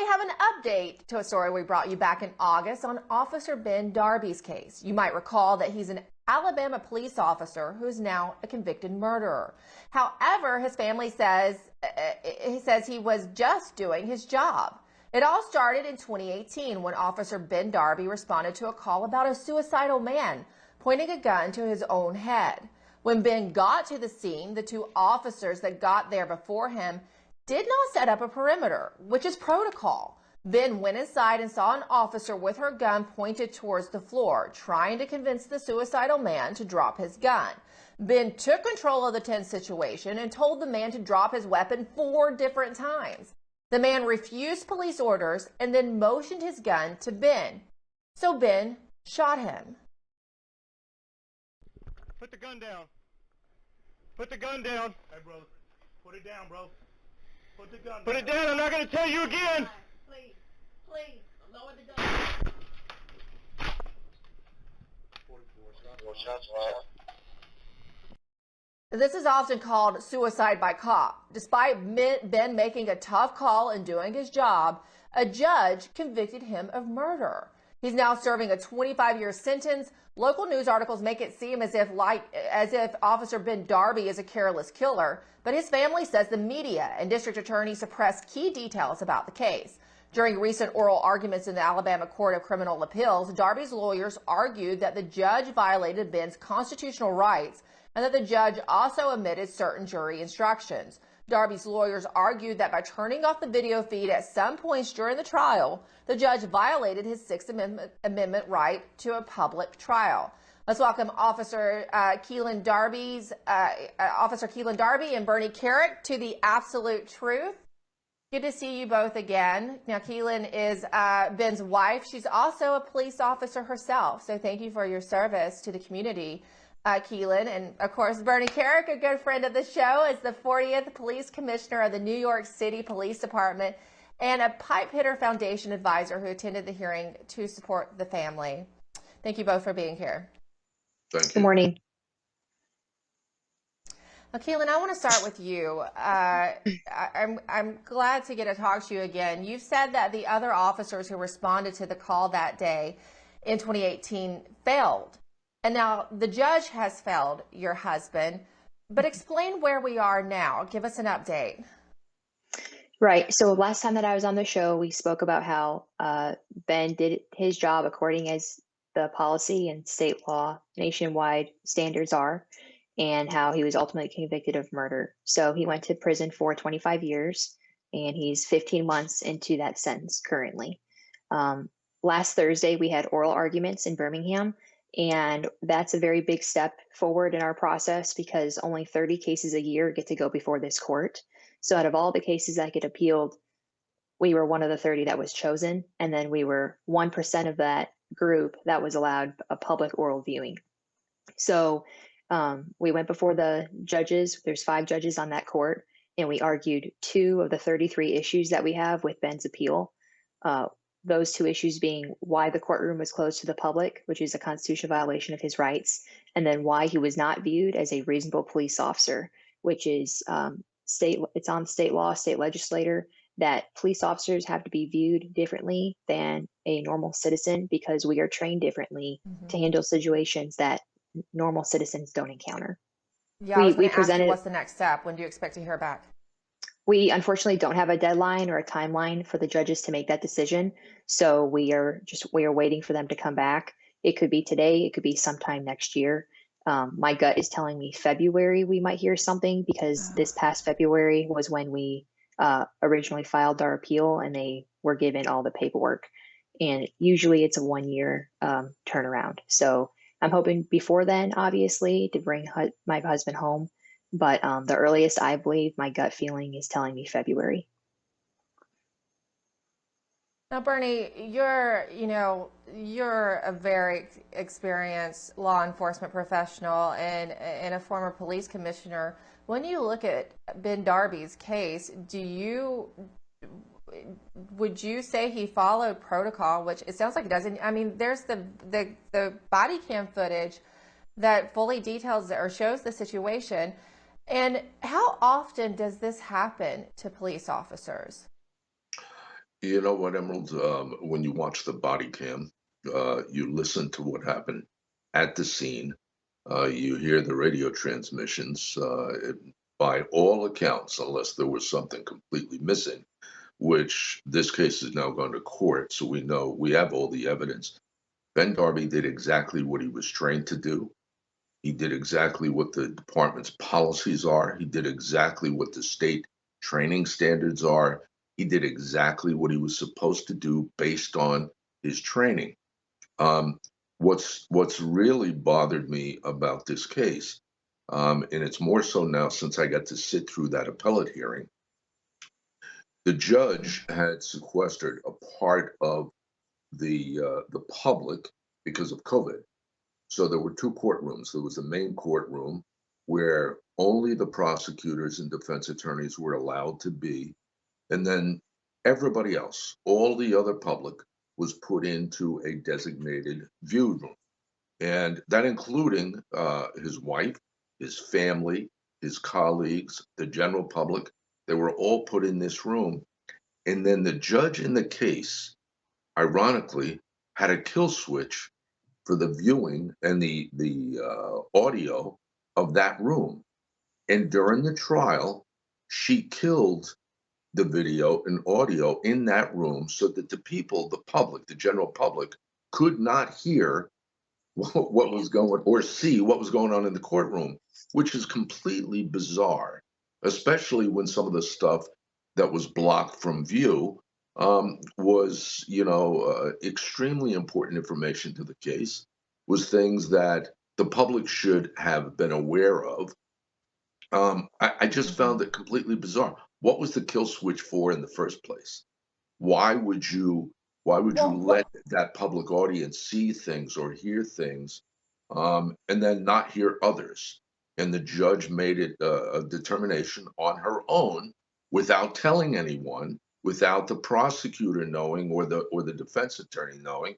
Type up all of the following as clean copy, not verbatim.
we have an update to a story we brought you back in August on Officer Ben Darby's case. You might recall that he's an Alabama police officer who is now a convicted murderer. However, his family says he was just doing his job. It all started in 2018 when Officer Ben Darby responded to a call about a suicidal man pointing a gun to his own head. When Ben got to the scene, the two officers that got there before him did not set up a perimeter, which is protocol. Ben went inside and saw an officer with her gun pointed towards the floor, trying to convince the suicidal man to drop his gun. Ben took control of the tense situation and told the man to drop his weapon 4 different times. The man refused police orders and then motioned his gun to Ben. So Ben shot him. Put the gun down. Put the gun down. Hey, bro. Put it down, bro. Put the gun down. Put it down. I'm not going to tell you again. Please, please, lower the gun. 44 shots fired. This is often called suicide by cop. Despite Ben making a tough call and doing his job, a judge convicted him of murder. He's now serving a 25-year sentence. Local news articles make it seem as if Officer Ben Darby is a careless killer, but his family says the media and district attorney suppressed key details about the case. During recent oral arguments in the Alabama Court of Criminal Appeals, Darby's lawyers argued that the judge violated Ben's constitutional rights and that the judge also omitted certain jury instructions. Darby's lawyers argued that by turning off the video feed at some points during the trial, the judge violated his Sixth Amendment right to a public trial. Let's welcome Officer Keelan Darby and Bernie KERIK to The Absolute Truth. Good to see you both again. Now, Keelan is Ben's wife. She's also a police officer herself, so thank you for your service to the community, Keelan. And, of course, Bernie KERIK, a good friend of the show, is the 40th Police Commissioner of the New York City Police Department and a Pipe Hitter Foundation advisor who attended the hearing to support the family. Thank you both for being here. Thank you. Good morning. Now, Keelan, I want to start with you. I'm glad to get to talk to you again. You've said that the other officers who responded to the call that day in 2018 failed. And now the judge has failed your husband. But explain where we are now. Give us an update. Right. So last time that I was on the show, we spoke about how Ben did his job according as the policy and state law nationwide standards are, and how he was ultimately convicted of murder. So he went to prison for 25 years, and he's 15 months into that sentence currently. Last Thursday, we had oral arguments in Birmingham, and that's a very big step forward in our process because only 30 cases a year get to go before this court. So out of all the cases that get appealed, we were one of the 30 that was chosen, and then we were 1% of that group that was allowed a public oral viewing. So we went before the judges. There's 5 judges on that court, and we argued 2 of the 33 issues that we have with Ben's appeal. Those 2 issues being why the courtroom was closed to the public, which is a constitutional violation of his rights, and then why he was not viewed as a reasonable police officer, which is it's on state law, state legislator, that police officers have to be viewed differently than a normal citizen because we are trained differently to handle situations that normal citizens don't encounter. Yeah, we presented. What's the next step? When do you expect to hear back? We unfortunately don't have a deadline or a timeline for the judges to make that decision. So we are waiting for them to come back. It could be today. It could be sometime next year. My gut is telling me February we might hear something because this past February was when we originally filed our appeal and they were given all the paperwork. And usually it's a 1-year turnaround. So I'm hoping before then, obviously, to bring my husband home. But the earliest, I believe, my gut feeling is telling me February. Now, Bernie, you're a very experienced law enforcement professional and a former police commissioner. When you look at Ben Darby's case, would you say he followed protocol, which it sounds like he doesn't? I mean, there's the body cam footage that fully details or shows the situation. And how often does this happen to police officers? You know what, Emerald? When you watch the body cam, you listen to what happened at the scene. You hear the radio transmissions. By all accounts, unless there was something completely missing, which this case is now gone to court, so we know we have all the evidence. Ben Darby did exactly what he was trained to do. He did exactly what the department's policies are. He did exactly what the state training standards are. He did exactly what he was supposed to do based on his training. Um, what's really bothered me about this case, and it's more so now since I got to sit through that appellate hearing, the judge had sequestered a part of the public because of COVID. So there were two courtrooms. There was the main courtroom where only the prosecutors and defense attorneys were allowed to be. And then everybody else, all the other public, was put into a designated view room. And that including his wife, his family, his colleagues, the general public. They were all put in this room. And then the judge in the case, ironically, had a kill switch for the viewing and the audio of that room. And during the trial, she killed the video and audio in that room so that the people, the public, the general public, could not hear what was going or see what was going on in the courtroom, which is completely bizarre, especially when some of the stuff that was blocked from view was, extremely important information to the case, was things that the public should have been aware of. I just Mhm. found it completely bizarre. What was the kill switch for in the first place? Why would you why would you Well, let what that public audience see things or hear things, and then not hear others? And the judge made it a determination on her own without telling anyone, without the prosecutor knowing or the defense attorney knowing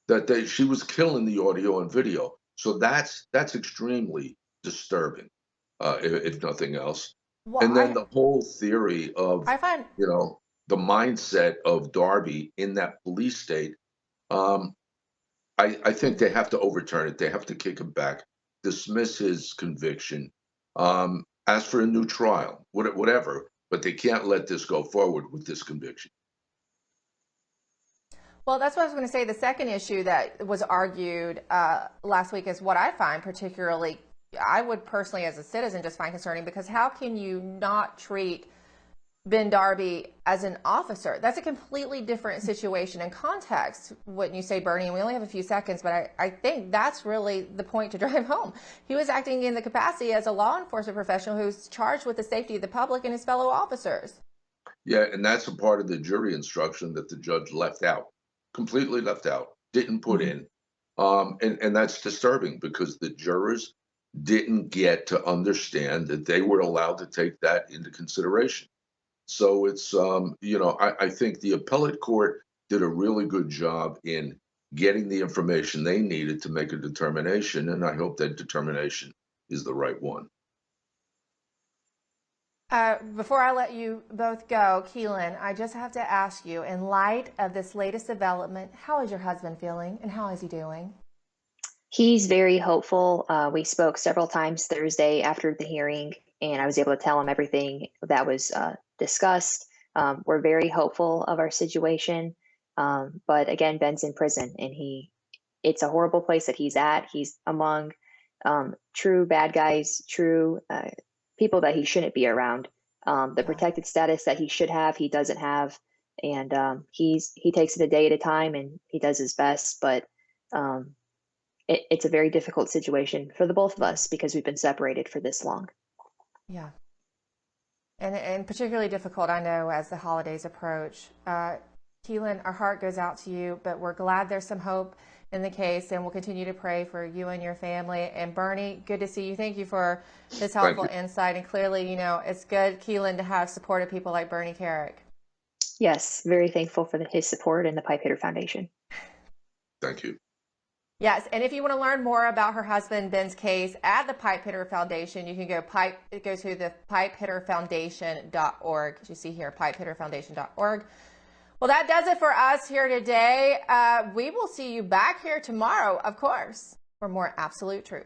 that she was killing the audio and video. So that's extremely disturbing, if nothing else. well, And then the whole theory of, I find you know, the mindset of Darby in that police state, um, I think they have to overturn it. They have to kick him back, dismiss his conviction, ask for a new trial, whatever. But they can't let this go forward with this conviction. Well, that's what I was going to say. The second issue that was argued last week is what I find particularly, I would personally, as a citizen, just find concerning, because how can you not treat Ben Darby as an officer? That's a completely different situation and context, wouldn't you say, Bernie? And we only have a few seconds, but I think that's really the point to drive home. He was acting in the capacity as a law enforcement professional who's charged with the safety of the public and his fellow officers. Yeah, and that's a part of the jury instruction that the judge left out, completely left out, didn't put Mhm. in. And that's disturbing because the jurors didn't get to understand that they were allowed to take that into consideration. So it's, I think the appellate court did a really good job in getting the information they needed to make a determination, and I hope that determination is the right one. Before I let you both go, Keelan, I just have to ask you, in light of this latest development, how is your husband feeling and how is he doing? He's very hopeful. We spoke several times Thursday after the hearing, and I was able to tell him everything that was discussed. We're very hopeful of our situation. But again, Ben's in prison, and it's a horrible place that he's at. He's among true bad guys, true people that he shouldn't be around. The Yeah. protected status that he should have, he doesn't have. And he takes it a day at a time, and he does his best. But um, it's a very difficult situation for the both of us because we've been separated for this long. Yeah. And particularly difficult, I know, as the holidays approach. Keelan, our heart goes out to you, but we're glad there's some hope in the case, and we'll continue to pray for you and your family. And Bernie, good to see you. Thank you for this Thank helpful you. insight. And clearly, it's good, Keelan, to have supportive people like Bernie KERIK. Yes, very thankful for his support and the Pipe Hitter Foundation. Thank you. Yes, and if you want to learn more about her husband Ben's case at the Pipe Hitter Foundation, you can go to the pipehitterfoundation.org. As you see here, pipehitterfoundation.org. Well, that does it for us here today. We will see you back here tomorrow, of course, for more absolute truth.